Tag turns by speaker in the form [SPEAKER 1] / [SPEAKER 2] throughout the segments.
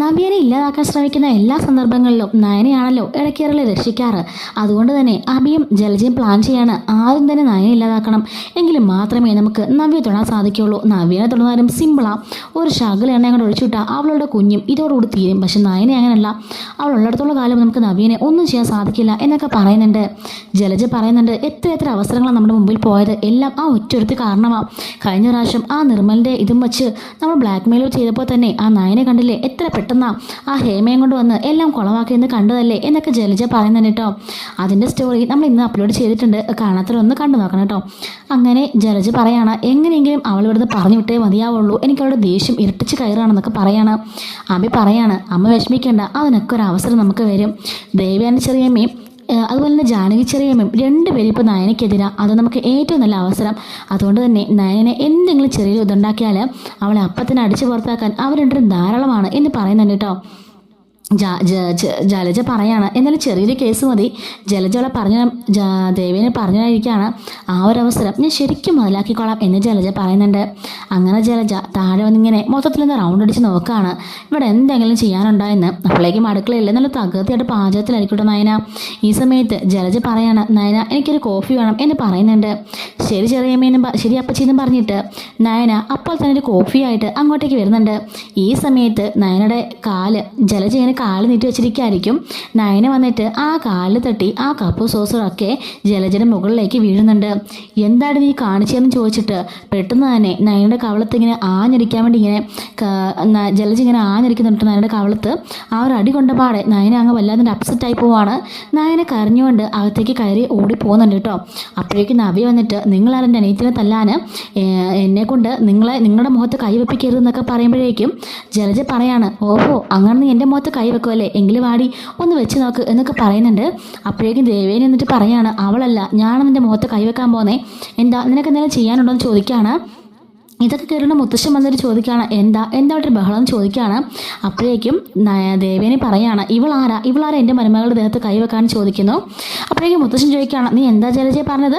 [SPEAKER 1] നവ്യനെ ഇല്ലാതാക്കാൻ ശ്രമിക്കുന്ന എല്ലാ സന്ദർഭങ്ങളിലും നയനയാണല്ലോ ഇടയ്ക്കേറലെ രക്ഷിക്കാറ്. അതുകൊണ്ട് തന്നെ അഭിയും ജലജയും പ്ലാൻ ചെയ്യാണ് ആദ്യം തന്നെ നയനെ ഇല്ലാതാക്കണം, എങ്കിലും മാത്രമേ നമുക്ക് നവ്യ തൊടാൻ സാധിക്കുള്ളൂ. നവ്യനെ തൊടുന്നാലും സിമ്പിളാ, ഒരു ശകല എണ്ണ അങ്ങോട്ട് ഒഴിച്ചുവിട്ടാൽ അവളുടെ കുഞ്ഞും ഇതോടുകൂടി തീരും. പക്ഷെ നയനെ അങ്ങനെയല്ല, അവൾ ഉള്ളിടത്തോളം കാലം നമുക്ക് നവ്യനെ ഒന്നും ചെയ്യാൻ സാധിക്കില്ല എന്നൊക്കെ പറയുന്നുണ്ട്. ജലജ പറയുന്നുണ്ട്, എത്ര അവസരങ്ങളാണ് നമ്മുടെ മുമ്പിൽ പോയത്, എല്ലാം ആ ഒറ്റൊരുത്തി കാരണമാണ്. കഴിഞ്ഞ പ്രാവശ്യം ആ നിർമ്മലിൻ്റെ ഇതും വെച്ച് നമ്മൾ ബ്ലാക്ക് മെയിൽ ചെയ്തപ്പോൾ തന്നെ ആ നയനെ കണ്ടില്ലേ, എത്ര പെട്ടെന്നാ ആ ഹേമയും കൊണ്ട് വന്ന് എല്ലാം കുളവാക്കിയെന്ന് കണ്ടതല്ലേ എന്നൊക്കെ ജലജ പറയുന്നുണ്ട് കേട്ടോ. അതിൻ്റെ സ്റ്റോറി നമ്മൾ ഇന്ന് അപ്ലോഡ് ചെയ്തിട്ടുണ്ട്, കാണാത്തവരൊന്ന് കണ്ടു നോക്കണം കേട്ടോ. അങ്ങനെ ജലജ പറയാണ്, എങ്ങനെയെങ്കിലും അവൾ ഇവിടുന്ന് പറഞ്ഞു വിട്ടേ മതിയാവുള്ളൂ, എനിക്ക് അവളുടെ ദേഷ്യം ഇരട്ടിച്ച് കയറുകയാണെന്നൊക്കെ പറയാണ്. അമ്മ പറയാണ്, അമ്മ വിഷമിക്കേണ്ട, അതിനൊക്കെ ഒരു അവസരം നമുക്ക് വരും. ദേവയാനി ചെറിയമ്മയും അതുപോലെ തന്നെ ജാനകി ചെറിയമ്മയും രണ്ടുപേരും ഇപ്പോൾ നയനയ്ക്കെതിരാണ്. അത് നമുക്ക് ഏറ്റവും നല്ല അവസരം. അതുകൊണ്ട് തന്നെ നയനെ എന്തെങ്കിലും ചെറിയ ഇതുണ്ടാക്കിയാൽ അവളെ അപ്പത്തിന് അടിച്ചു പുറത്താക്കാൻ അവർ രണ്ടും ധാരാളമാണ് എന്ന് പറയുന്നുണ്ട് കേട്ടോ. ജലജ പറയാണ്, എന്നാലും ചെറിയൊരു കേസ് മതി. ജലജോളെ ദേവേനെ പറഞ്ഞായിരിക്കുകയാണ്, ആ ഒരു അവസരം ഞാൻ ശരിക്കും മുതലാക്കിക്കോളാം എന്ന് ജലജ പറയുന്നുണ്ട്. അങ്ങനെ ജലജ താഴെ വന്നിങ്ങനെ മൊത്തത്തിലൊന്ന് റൗണ്ട് അടിച്ച് നോക്കുകയാണ്, ഇവിടെ എന്തെങ്കിലും ചെയ്യാനുണ്ടായെന്ന്. അപ്പോഴേക്കും അടുക്കളയില്ല, നല്ല തകർത്തിയായിട്ട് പാചകത്തിലായിരിക്കട്ടെ നയന. ഈ സമയത്ത് ജലജ പറയാണ്, നയന എനിക്കൊരു കോഫി വേണം എന്ന് പറയുന്നുണ്ട്. ശരി ചെറിയമ്മേനും ശരി അപ്പച്ചീന്നും പറഞ്ഞിട്ട് നയന അപ്പോൾ തന്നെ ഒരു കോഫിയായിട്ട് അങ്ങോട്ടേക്ക് വരുന്നുണ്ട്. ഈ സമയത്ത് നയനയുടെ ജലജ ഇങ്ങനെ കാല് നീട്ടി വെച്ചിരിക്കുകയായിരിക്കും. നയന വന്നിട്ട് ആ കാലിൽ തട്ടി ആ കപ്പ് സോസറൊക്കെ ജലജയുടെ മുകളിലേക്ക് വീഴുന്നുണ്ട്. എന്താണ് നീ കാണിച്ചതെന്ന് ചോദിച്ചിട്ട് പെട്ടെന്ന് തന്നെ നയനയുടെ കവളത്ത് ഇങ്ങനെ ആഞ്ഞടിക്കാൻ വേണ്ടി ഇങ്ങനെ ജലജ ഇങ്ങനെ ആഞ്ഞടിക്കുന്നുണ്ട് നയനയുടെ കവളത്ത്. ആ ഒരു അടി കൊണ്ട പാടെ നയന അങ്ങ് വല്ലാതെ അപ്സെറ്റായി പോവാണ്. നയന കരഞ്ഞുകൊണ്ട് അകത്തേക്ക് കയറി ഓടി പോകുന്നുണ്ട് കേട്ടോ. അപ്പോഴേക്കും നവ്യ വന്നിട്ട്, നിങ്ങളാണ് എൻ്റെ അനിയത്തിനെ തല്ലാൻ എന്നെ കൊണ്ട് നിങ്ങളുടെ മുഖത്ത് കൈവെപ്പിക്കരുതെന്നൊക്കെ പറയുമ്പോഴേക്കും ജലജ പറയാണ്, ഓഹോ അങ്ങനെ നീ എൻ്റെ മുഖത്ത് കൈവെക്കുമല്ലേ, എങ്കിലും വാടി ഒന്ന് വെച്ച് നോക്ക് എന്നൊക്കെ പറയുന്നുണ്ട്. അപ്പോഴേക്കും ദേവേനി എന്നിട്ട് പറയാണ്, അവളല്ല ഞാനാണ് നിൻ്റെ മുഖത്ത് കൈവെക്കാൻ പോകുന്നേ, എന്താ നിനക്ക് എന്തെങ്കിലും ചെയ്യാനുണ്ടോ എന്ന് ചോദിക്കുകയാണ്. ഇതൊക്കെ കേട്ടിട്ട് മുത്തശ്ശൻ വന്നിട്ട് ചോദിക്കുകയാണ്, എന്താ ഒരു ബഹളം ചോദിക്കുകയാണ്. അപ്പോഴേക്കും ദേവേനി പറയാണ്, ഇവളാരാ എൻ്റെ മരുമകളുടെ ദേഹത്ത് കൈവെക്കാൻ ചോദിക്കുന്നു. അപ്പോഴേക്കും മുത്തശ്ശൻ ചോദിക്കുകയാണ്, നീ എന്താ ജലജയെ പറഞ്ഞത്,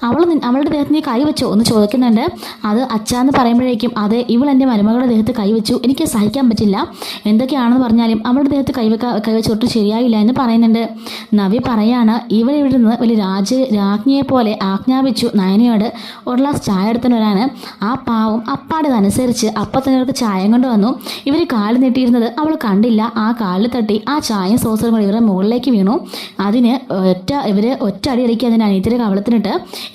[SPEAKER 1] അവളുടെ ദേഹത്ത് നീ കൈവച്ചോ എന്ന് ചോദിക്കുന്നുണ്ട്. അത് അച്ഛാന്ന് പറയുമ്പോഴേക്കും, അതെ ഇവൾ എൻ്റെ മരുമകളുടെ ദേഹത്ത് കൈവച്ചു, എനിക്ക് സഹിക്കാൻ പറ്റില്ല, എന്തൊക്കെയാണെന്ന് പറഞ്ഞാലും അവളുടെ ദേഹത്ത് കൈവച്ചോട്ട് ശരിയായില്ല എന്ന് പറയുന്നുണ്ട്. നവി പറയാണ്, ഇവിടെ നിന്ന് വലിയ രാജ്ഞിയെ പോലെ ആജ്ഞാപിച്ചു നയനയോട് ഒരു ഗ്ലാസ് ചായ എടുത്തിട്ട് വരാൻ. ആ അപ്പാടതനുസരിച്ച് അപ്പം തന്നെ അവർക്ക് ചായം കൊണ്ട് വന്നു. ഇവർ കാല് നീട്ടിയിരുന്നത് അവൾ കണ്ടില്ല. ആ കാലിൽ തട്ടി ആ ചായം സോസറും കൂടി ഇവരുടെ മുകളിലേക്ക് വീണു. അതിന് ഒറ്റ അടി അടിക്കുക അതിൻ്റെ അനിയത്തിൻ്റെ കവളത്തിനിട്ട്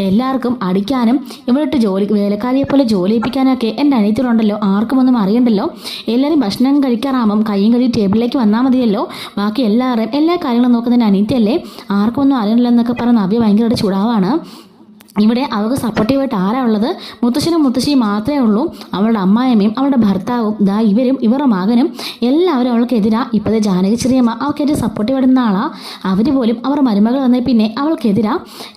[SPEAKER 1] എല്ലാവർക്കും അടിക്കാനും ഇവരിട്ട് വേലക്കാരിയെ പോലെ ജോലി ഏൽപ്പിക്കാനൊക്കെ എൻ്റെ അനിയത്തിലുണ്ടല്ലോ, ആർക്കും ഒന്നും അറിയണ്ടല്ലോ, എല്ലാവരും ഭക്ഷണം കഴിക്കാറാകുമ്പം കയ്യും കഴുകി ടേബിളിലേക്ക് വന്നാൽ മതിയല്ലോ, ബാക്കി എല്ലാ കാര്യങ്ങളും നോക്കുന്നതിൻ്റെ അനിയത്തിയല്ലേ, ആർക്കും ഒന്നും അറിയണില്ല എന്നൊക്കെ പറഞ്ഞ് നവ്യ ഭയങ്കരമായിട്ട് ചൂടാവാണ്. ഇവിടെ അവർക്ക് സപ്പോർട്ടീവായിട്ട് ആരാ ഉള്ളത്, മുത്തശ്ശനും മുത്തശ്ശിയും മാത്രമേ ഉള്ളൂ. അവളുടെ അമ്മായിയമ്മയും അവളുടെ ഭർത്താവും ഇവരുടെ മകനും എല്ലാവരും അവൾക്കെതിരാ. ഇപ്പോഴത്തെ ജാനകി ചെറിയമ്മ അവൾക്കെതിരെ സപ്പോർട്ടീവായിട്ട് നിന്ന ആളാ. അവർ പോലും അവരുടെ മരുമകൾ വന്നേ പിന്നെ അവൾക്കെതിരാ.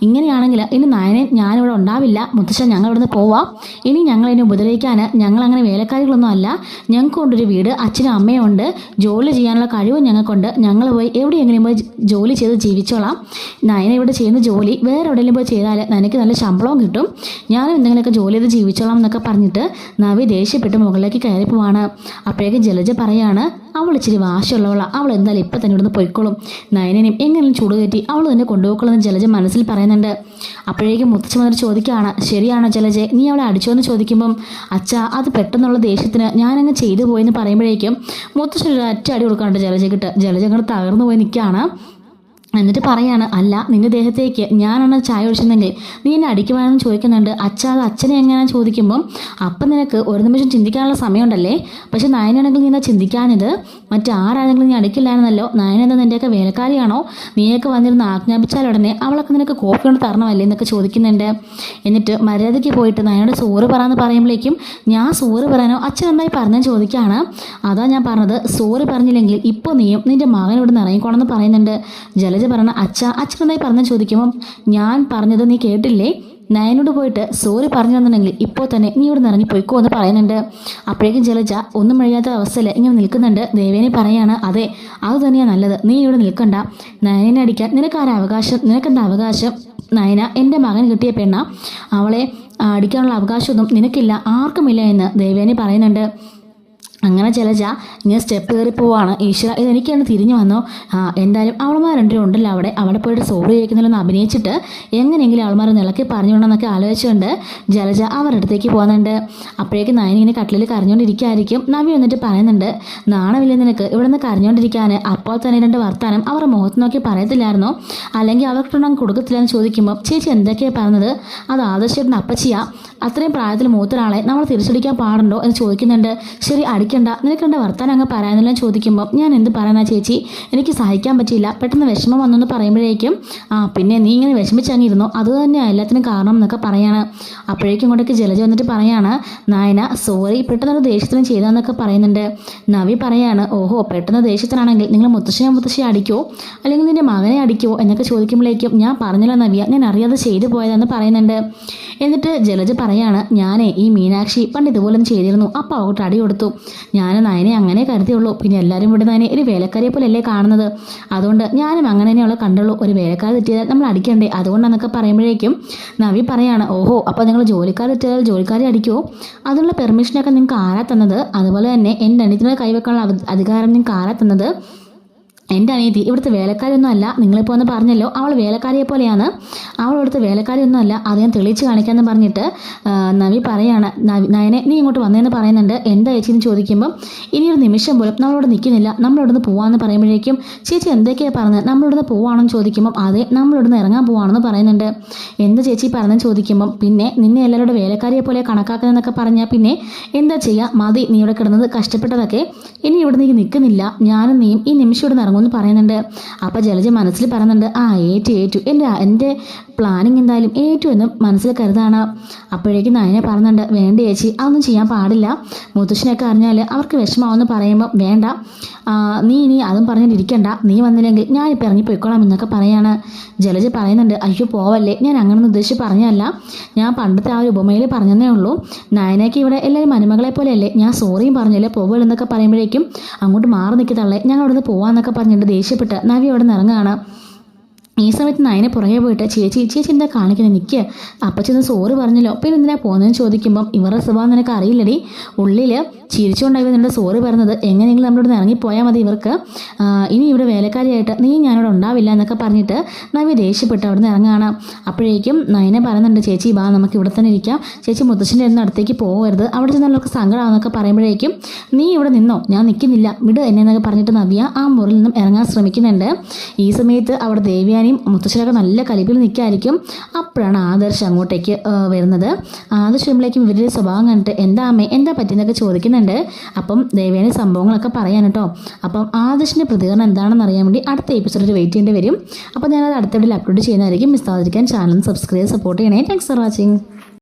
[SPEAKER 1] ഇങ്ങനെയാണെങ്കിൽ ഇനി ഞാനിവിടെ ഉണ്ടാവില്ല, മുത്തശ്ശൻ ഞങ്ങൾ ഇവിടുന്ന് പോവാം, ഇനി ഞങ്ങളിനി ഉപദ്രവിക്കാൻ ഞങ്ങളങ്ങനെ വേലക്കാരികളൊന്നും അല്ല, ഞങ്ങൾക്കൊണ്ടൊരു വീട് അച്ഛനും അമ്മയും ഉണ്ട്, ജോലി ചെയ്യാനുള്ള കഴിവും ഞങ്ങൾക്കുണ്ട്, ഞങ്ങൾ പോയി എവിടെയെങ്കിലും പോയി ജോലി ചെയ്ത് ജീവിച്ചോളാം. നയന ഇവിടെ ചെയ്യുന്ന ജോലി വേറെ എവിടെയെങ്കിലും പോയി ചെയ്താൽ എനിക്ക് നല്ല ശമ്പളവും കിട്ടും, ഞാനും എന്തെങ്കിലുമൊക്കെ ജോലി ചെയ്ത് ജീവിച്ചോളാം എന്നൊക്കെ പറഞ്ഞിട്ട് നവി ദേഷ്യപ്പെട്ട് മുകളിലേക്ക് കയറി പോവാണ്. അപ്പോഴേക്കും ജലജ പറയാണ്, അവൾ ഇച്ചിരി വാശിയുള്ളവളാണ്, അവൾ എന്തായാലും ഇപ്പം തന്നെ ഇവിടുന്ന് പൊയ്ക്കോളും, നയനെയും എങ്ങനെയും ചൂടുകയറ്റി അവൾ തന്നെ കൊണ്ടുപോയിക്കോളെന്ന് ജലജ മനസ്സിൽ പറയുന്നുണ്ട്. അപ്പോഴേക്കും മുത്തച്ഛൻ വന്നിട്ട് ചോദിക്കുകയാണ്, ശരിയാണോ ജലജ, നീ അവളെ അടിച്ചോ എന്ന് ചോദിക്കുമ്പം, അച്ഛാ അത് പെട്ടെന്നുള്ള ദേഷ്യത്തിന് ഞാനങ്ങ് ചെയ്തു പോയെന്ന് പറയുമ്പോഴേക്കും മുത്തച്ഛൻ ഒരു ഒറ്റ അടി കൊടുക്കാണ്ട് ജലജയ്ക്കിട്ട് ജലജ അങ്ങോട്ട് തകർന്നു പോയി നിൽക്കുകയാണ്. എന്നിട്ട് പറയാണ്, അല്ല നിന്റെ ദേഹത്തേക്ക് ഞാനാണ് ചായ ഒഴിച്ചെന്നെങ്കിൽ നീ എന്നെ അടിക്കുവാനെന്ന് ചോദിക്കുന്നുണ്ട്. അത് അച്ഛനെ എങ്ങനെയാണെന്ന് ചോദിക്കുമ്പം അപ്പം നിനക്ക് ഒരു നിമിഷം ചിന്തിക്കാനുള്ള സമയമുണ്ടല്ലേ, പക്ഷെ നയനാണെങ്കിൽ നീ എന്താ ചിന്തിക്കാഞ്ഞത്, മറ്റാരാണെങ്കിലും നീ അടിക്കില്ലായിരുന്നല്ലോ, നയന എന്താ നിൻ്റെയൊക്കെ വേലക്കാരിയാണോ, നീയൊക്കെ വന്നിരുന്ന് ആജ്ഞാപിച്ചാൽ ഉടനെ അവളൊക്കെ നിനക്ക് കോഫി കൊണ്ട് തരണമല്ലേ എന്നൊക്കെ ചോദിക്കുന്നുണ്ട്. എന്നിട്ട് മര്യാദയ്ക്ക് പോയിട്ട് നയനോട് സോറി പറയാമെന്ന് പറയുമ്പോഴേക്കും, ഞാൻ സോറി പറയാനോ അച്ഛൻ എന്തായി പറഞ്ഞെന്ന് ചോദിക്കുകയാണ്. അതാ ഞാൻ പറഞ്ഞത്, സോറി പറഞ്ഞില്ലെങ്കിൽ ഇപ്പോൾ നീയും നിൻ്റെ മകൻ ഇവിടെ നിന്ന് ഇറങ്ങിക്കോണമെന്ന് പറയുന്നുണ്ട്. ജലജ പറഞ്ഞ അച്ഛനെന്നായി പറഞ്ഞ ചോദിക്കുമ്പം, ഞാൻ പറഞ്ഞത് നീ കേട്ടില്ലേ, നയനോട് പോയിട്ട് സോറി പറഞ്ഞു തന്നിട്ടുണ്ടെങ്കിൽ ഇപ്പോൾ തന്നെ നീ ഇവിടെ നിന്ന് ഇറങ്ങിപ്പോയിക്കോ എന്ന് പറയുന്നുണ്ട്. അപ്പോഴേക്കും ജലജ ഒന്നും കഴിയാത്ത അവസ്ഥയിൽ ഇങ്ങനെ നിൽക്കുന്നുണ്ട്. ദേവേനി പറയാണ്, അതെ അത് തന്നെയാണ് നല്ലത്, നീ ഇവിടെ നിൽക്കണ്ട, നയനെ അടിക്കാൻ നിനക്കെന്താ അവകാശം, നയന എൻ്റെ മകൻ കിട്ടിയ പെണ്ണ, അവളെ അടിക്കാനുള്ള അവകാശമൊന്നും നിനക്കില്ല, ആർക്കുമില്ല എന്ന് ദേവേനി പറയുന്നുണ്ട്. അങ്ങനെ ജലജ ഇങ്ങനെ സ്റ്റെപ്പ് കയറി പോവാണ്. ഈശ്വര ഇതെനിക്കാണ് തിരിഞ്ഞു വന്നോ. എന്തായാലും അവൾമാർ രണ്ടും ഉണ്ടല്ലോ അവിടെ പോയിട്ട് സോറി ചോദിക്കുന്നില്ലെന്ന് അഭിനയിച്ചിട്ട് എങ്ങനെയെങ്കിലും അവൾമാർ നിളക്കി പറഞ്ഞുകൊണ്ടെന്നൊക്കെ ആലോചിച്ചുകൊണ്ട് ജലജ അവരുടെ അടുത്തേക്ക് പോകുന്നുണ്ട്. അപ്പോഴേക്കും നയനി ഇങ്ങനെ കട്ടിലിൽ കരഞ്ഞുകൊണ്ടിരിക്കുകയായിരിക്കും. നവി വന്നിട്ട് പറയുന്നുണ്ട്, നാണമില്ല നിനക്ക് ഇവിടെ നിന്ന് കരഞ്ഞുകൊണ്ടിരിക്കാൻ. അപ്പോൾ തന്നെ രണ്ട് വർത്താനം അവരുടെ മുഖത്ത് നോക്കി പറയത്തില്ലായിരുന്നോ, അല്ലെങ്കിൽ അവർക്കുണ്ടെങ്കിൽ കൊടുക്കത്തില്ലെന്ന് ചോദിക്കുമ്പോൾ ചേച്ചി എന്തൊക്കെയാണ് പറഞ്ഞത്, അത് ആദർശേട്ടൻ്റെ അപ്പച്ചിയാ, അത്രയും പ്രായത്തിൽ മൂത്തൊരാളെ നമ്മൾ തിരിച്ചടിക്കാൻ പാടുണ്ടോ എന്ന് ചോദിക്കുന്നുണ്ട്. ശരി അടിക്കണ്ട, നിനക്കെണ്ട വർത്താനം അങ്ങ് പറയാനെല്ലാം ചോദിക്കുമ്പോൾ ഞാൻ എന്ത് പറയാനാ ചേച്ചി, എനിക്ക് സഹിക്കാൻ പറ്റിയില്ല, പെട്ടെന്ന് വിഷമം വന്നെന്ന് പറയുമ്പോഴേക്കും പിന്നെ നീ ഇങ്ങനെ വിഷമിച്ചങ്ങിരുന്നോ, അത് തന്നെയാണ് എല്ലാത്തിനും കാരണം എന്നൊക്കെ പറയാണ്. അപ്പോഴേക്കും ഇങ്ങോട്ടേക്ക് ജലജ വന്നിട്ട് പറയാണ്, നായന സോറി പെട്ടെന്നൊരു ദേഷ്യത്തിനും ചെയ്താന്നൊക്കെ പറയുന്നുണ്ട്. നവി പറയാണ്, ഓഹോ പെട്ടെന്ന് ദേഷ്യത്തിനാണെങ്കിൽ നിങ്ങൾ മുത്തശ്ശിയെ അടിക്കുമോ അല്ലെങ്കിൽ നിന്റെ മകനെ അടിക്കുമോ എന്നൊക്കെ ചോദിക്കുമ്പോഴേക്കും ഞാൻ പറഞ്ഞല്ലോ നവിയ, ഞാൻ അറിയാതെ ചെയ്തു പോയതെന്ന് പറയുന്നുണ്ട്. എന്നിട്ട് ജലജ പറയാണ്, ഞാനേ ഈ മീനാക്ഷി പണ്ട് ഇതുപോലൊന്നും ചെയ്തിരുന്നു, അപ്പോൾ അവൾക്ക് അടി കൊടുത്തു, ഞാൻ നയനെ അങ്ങനെ കരുതിയുള്ളൂ, പിന്നെ എല്ലാവരും ഇവിടെ നയനെ ഒരു വേലക്കാരിയെ പോലെയല്ലേ കാണുന്നത്, അതുകൊണ്ട് ഞാനും അങ്ങനെ തന്നെയുള്ള കണ്ടുള്ളൂ, ഒരു വേലക്കാർ തെറ്റിയാൽ നമ്മൾ അടിക്കണ്ടേ, അതുകൊണ്ടെന്നൊക്കെ പറയുമ്പോഴേക്കും നവി പറയാണ്, ഓഹോ അപ്പോൾ നിങ്ങൾ ജോലിക്കാർ തെറ്റിയാൽ ജോലിക്കാരെ അടിക്കുമോ, അതിനുള്ള പെർമിഷനൊക്കെ നിങ്ങൾക്ക് ആരാ തന്നത്, അതുപോലെ തന്നെ എൻ്റെ അനിയത്തിനെ കൈവെക്കാനുള്ള അധികാരം നിങ്ങൾക്ക് ആരാ തന്നത്, എൻ്റെ അനിയത്തി ഇവിടുത്തെ വേലക്കാരിയൊന്നും അല്ല, നിങ്ങളിപ്പോൾ ഒന്ന് പറഞ്ഞല്ലോ അവൾ വേലക്കാരിയെ പോലെയാണ്, അവൾ ഇവിടുത്തെ വേലക്കാരിയൊന്നും അല്ല, അത് ഞാൻ തെളിയിച്ച് കാണിക്കാമെന്ന് പറഞ്ഞിട്ട് നവി പറയാണ്, നയനെ നീ ഇങ്ങോട്ട് വന്നതെന്ന് പറയുന്നുണ്ട്. എന്താ ചേച്ചിന്ന് ചോദിക്കുമ്പം ഇനിയൊരു നിമിഷം പോലും നമ്മളിവിടെ നിൽക്കുന്നില്ല, നമ്മളിവിടുന്ന് പോവാമെന്ന് പറയുമ്പോഴേക്കും ചേച്ചി എന്തൊക്കെയാണ് പറഞ്ഞത്, നമ്മളിവിടുന്ന് പോവാണെന്ന് ചോദിക്കുമ്പം അതെ നമ്മളിവിടുന്ന് ഇറങ്ങാൻ പോവാണെന്ന് പറയുന്നുണ്ട്. എന്താ ചേച്ചി പറഞ്ഞെന്ന് ചോദിക്കുമ്പം പിന്നെ നിന്നെ എല്ലാവരുടെ വേലക്കാരിയെ പോലെ കണക്കാക്കുന്നതെന്നൊക്കെ പറഞ്ഞാൽ പിന്നെ എന്താ ചെയ്യുക, മതി നീ ഇവിടെ കിടന്നത് കഷ്ടപ്പെട്ടതൊക്കെ, ഇനി ഇവിടെ നീ നിൽക്കുന്നില്ല, ഞാനും നീയും ഈ നിമിഷം ഇവിടെ ഇറങ്ങുമെന്ന് പറയുന്നുണ്ട്. അപ്പോൾ ജലജ മനസ്സിൽ പറയുന്നുണ്ട്, ഏറ്റു എൻ്റെ പ്ലാനിങ് എന്തായാലും ഏറ്റു എന്ന് മനസ്സിൽ കരുതാണ്. അപ്പോഴേക്കും നയനെ പറയുന്നുണ്ട്, വേണ്ട ചേച്ചി അതൊന്നും ചെയ്യാൻ പാടില്ല, മുത്തശ്ശനൊക്കെ അറിഞ്ഞാൽ അവർക്ക് വിഷമാവെന്ന് പറയുമ്പോൾ വേണ്ട, നീ ഇനി അതും പറഞ്ഞിട്ടിരിക്കണ്ട, നീ വന്നില്ലെങ്കിൽ ഞാനിപ്പോൾ ഇറങ്ങിപ്പോയിക്കോളാം എന്നൊക്കെ പറയാണ്. ജലജ പറയുന്നുണ്ട്, അയ്യോ പോവല്ലേ, ഞാൻ അങ്ങനൊന്നും ഉദ്ദേശിച്ച് പറഞ്ഞതല്ല, ഞാൻ പണ്ടത്തെ ആ ഒരു ഉപമയിൽ പറഞ്ഞതേ ഉള്ളൂ, നയനയ്ക്ക് ഇവിടെ എല്ലാവരും മരുമകളെ പോലെയല്ലേ, ഞാൻ സോറിയും പറഞ്ഞല്ലേ പോവുള്ളൂ പറയുമ്പോഴേക്കും അങ്ങോട്ട് മാറി നിൽക്കത്തള്ളേ, ഞങ്ങൾ അവിടെ നിന്ന് പോവാന്നൊക്കെ പറഞ്ഞിട്ട് ദേഷ്യപ്പെട്ട് നവി അവിടെ നിന്ന് ഇറങ്ങുകയാണ്. ഈ സമയത്ത് നയനെ പുറകെ പോയിട്ട് ചേച്ചി എന്താ കാണിക്കുന്നത്, നിൽക്കുക അപ്പച്ചൊന്ന് സോറി പറഞ്ഞല്ലോ, പിന്നെ എന്തിനാ പോകുന്നതെന്ന് ചോദിക്കുമ്പം ഇവരുടെ സ്വഭാവം നിനക്ക് അറിയില്ലടി, ഉള്ളിൽ ചിരിച്ചുകൊണ്ടായിരുന്നു നിന്റെ സോറി പറഞ്ഞത്, എങ്ങനെയെങ്കിലും നമ്മളിവിടെ നിന്ന് ഇറങ്ങിപ്പോയാൽ മതി, ഇവർക്ക് ഇനി ഇവിടെ വേലക്കാരിയായിട്ട് നീ ഞാനിവിടെ ഉണ്ടാവില്ല എന്നൊക്കെ പറഞ്ഞിട്ട് നവി ദേഷ്യപ്പെട്ട് അവിടെ നിന്ന് ഇറങ്ങുകയാണ്. അപ്പോഴേക്കും നയനെ പറയുന്നുണ്ട്, ചേച്ചി വാ നമുക്ക് ഇവിടെ തന്നെ ഇരിക്കാം, ചേച്ചി മുത്തശ്ശൻ്റെ ഒന്നും അടുത്തേക്ക് പോകരുത്, അവിടെ ചെന്നവർക്ക് സങ്കടമാണെന്നൊക്കെ പറയുമ്പോഴേക്കും നീ ഇവിടെ നിന്നോ, ഞാൻ നിൽക്കുന്നില്ല വിട് എന്നെ എന്നൊക്കെ പറഞ്ഞിട്ട് നവ്യ ആ മുറിയിൽ നിന്നും ഇറങ്ങാൻ ശ്രമിക്കുന്നുണ്ട്. ഈ സമയത്ത് അവിടെ ദേവ്യാനി മുത്തശ്ശനൊക്കെ നല്ല കലിപ്പിൽ നിൽക്കായിരിക്കും. അപ്പോഴാണ് ആദർശ് അങ്ങോട്ടേക്ക് വരുന്നത്. ആദർശ് വരുമ്പോഴേക്കും ഇവരുടെ സ്വഭാവം കണ്ടിട്ട് എന്താ അമ്മേ എന്താ പറ്റിയെന്നൊക്കെ ചോദിക്കുന്നുണ്ട്. അപ്പം ദേവ്യാനി സംഭവങ്ങളൊക്കെ പറയാൻ കേട്ടോ. അപ്പം ആദർശിൻ്റെ പ്രതികരണം എന്താണെന്ന് അറിയാൻ വേണ്ടി അടുത്ത എപ്പിസോഡിൽ വെയിറ്റ് ചെയ്യേണ്ടി വരും. അപ്പോൾ ഞാനത് അടുത്ത വീഡിയോയിൽ അപ്ലോഡ് ചെയ്യുന്നതായിരിക്കും. മിസ് ആവാതിരിക്കാൻ ചാനൽ സബ്സ്ക്രൈബ് സപ്പോർട്ട് ചെയ്യണേ. Thanks for watching.